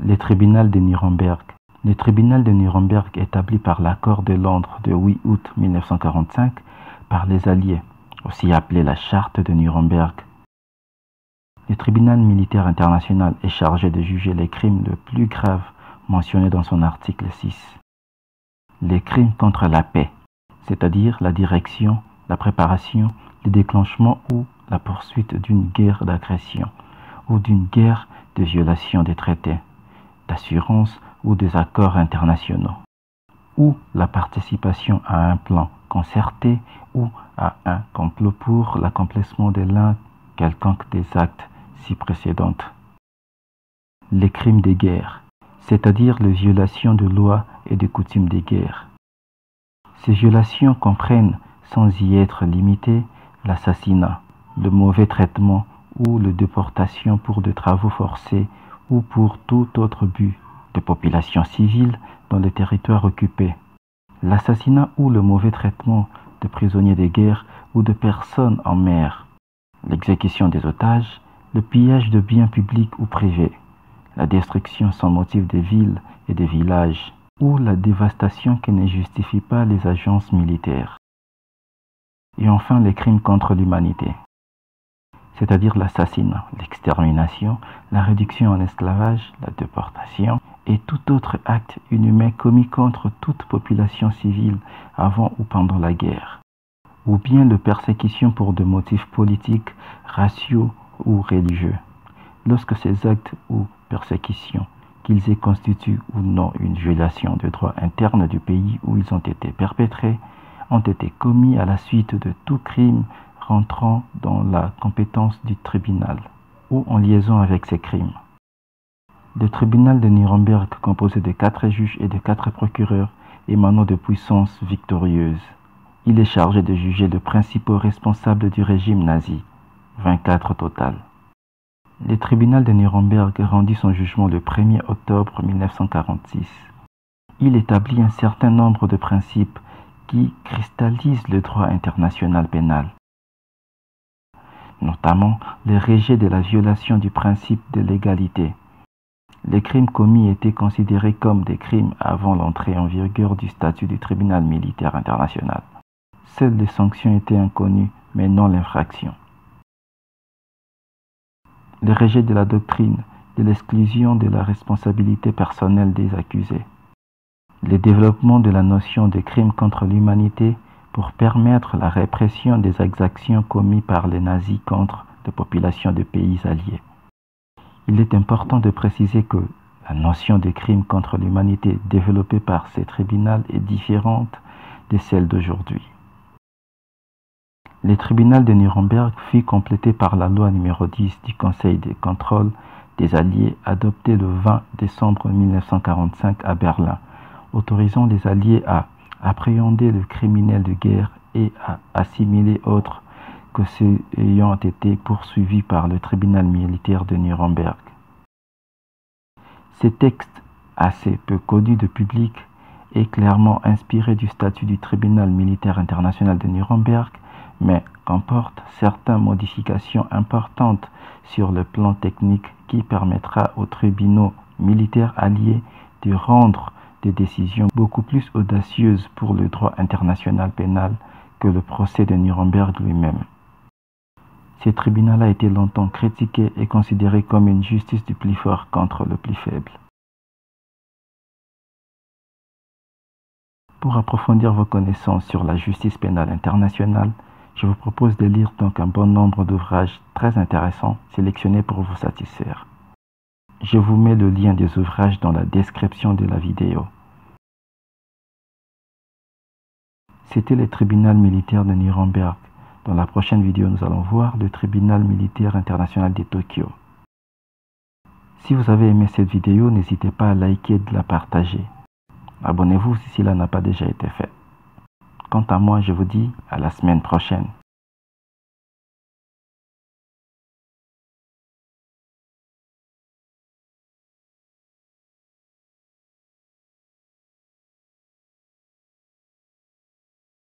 Le tribunal de Nuremberg. Le tribunal de Nuremberg, établi par l'accord de Londres de 8 août 1945 par les Alliés, aussi appelé la Charte de Nuremberg. Le tribunal militaire international est chargé de juger les crimes les plus graves mentionnés dans son article 6. Les crimes contre la paix, c'est-à-dire la direction, la préparation, le déclenchement ou la poursuite d'une guerre d'agression ou d'une guerre de violation des traités, d'assurance ou des accords internationaux, ou la participation à un plan concerté ou à un complot pour l'accomplissement de l'un quelconque des actes ci précédentes. Les crimes de guerre, c'est-à-dire les violations de lois et de coutumes de guerre. Ces violations comprennent, sans y être limitées, l'assassinat, le mauvais traitement ou la déportation pour des travaux forcés ou pour tout autre but de populations civiles dans les territoires occupés, l'assassinat ou le mauvais traitement de prisonniers de guerre ou de personnes en mer, l'exécution des otages, le pillage de biens publics ou privés, la destruction sans motif des villes et des villages, ou la dévastation qui ne justifie pas les agences militaires. Et enfin les crimes contre l'humanité, c'est-à-dire l'assassinat, l'extermination, la réduction en esclavage, la déportation et tout autre acte inhumain commis contre toute population civile avant ou pendant la guerre, ou bien la persécution pour des motifs politiques, raciaux ou religieux, lorsque ces actes ou persécutions, qu'ils aient constitué ou non une violation des droits internes du pays où ils ont été perpétrés, ont été commis à la suite de tout crime rentrant dans la compétence du tribunal ou en liaison avec ces crimes. Le tribunal de Nuremberg, composé de 4 juges et de 4 procureurs émanant de puissances victorieuses. Il est chargé de juger les principaux responsables du régime nazi, 24 au total. Le tribunal de Nuremberg rendit son jugement le 1er octobre 1946. Il établit un certain nombre de principes qui cristallisent le droit international pénal, notamment le rejet de la violation du principe de l'égalité. Les crimes commis étaient considérés comme des crimes avant l'entrée en vigueur du statut du tribunal militaire international. Seules les sanctions étaient inconnues, mais non l'infraction. Le rejet de la doctrine de l'exclusion de la responsabilité personnelle des accusés. Le développement de la notion de crime contre l'humanité pour permettre la répression des exactions commises par les nazis contre les populations de pays alliés. Il est important de préciser que la notion de crime contre l'humanité développée par ces tribunaux est différente de celle d'aujourd'hui. Le tribunal de Nuremberg fut complété par la loi numéro 10 du Conseil de contrôle des Alliés adoptée le 20 décembre 1945 à Berlin, autorisant les Alliés à appréhender les criminels de guerre et à assimiler autres que ceux ayant été poursuivis par le tribunal militaire de Nuremberg. Ce texte, assez peu connu du public, est clairement inspiré du statut du tribunal militaire international de Nuremberg, mais comporte certaines modifications importantes sur le plan technique qui permettra aux tribunaux militaires alliés de rendre des décisions beaucoup plus audacieuses pour le droit international pénal que le procès de Nuremberg lui-même. Ce tribunal a été longtemps critiqué et considéré comme une justice du plus fort contre le plus faible. Pour approfondir vos connaissances sur la justice pénale internationale, je vous propose de lire donc un bon nombre d'ouvrages très intéressants sélectionnés pour vous satisfaire. Je vous mets le lien des ouvrages dans la description de la vidéo. C'était le tribunal militaire de Nuremberg. Dans la prochaine vidéo, nous allons voir le tribunal militaire international de Tokyo. Si vous avez aimé cette vidéo, n'hésitez pas à liker et de la partager. Abonnez-vous si cela n'a pas déjà été fait. Quant à moi, je vous dis à la semaine prochaine.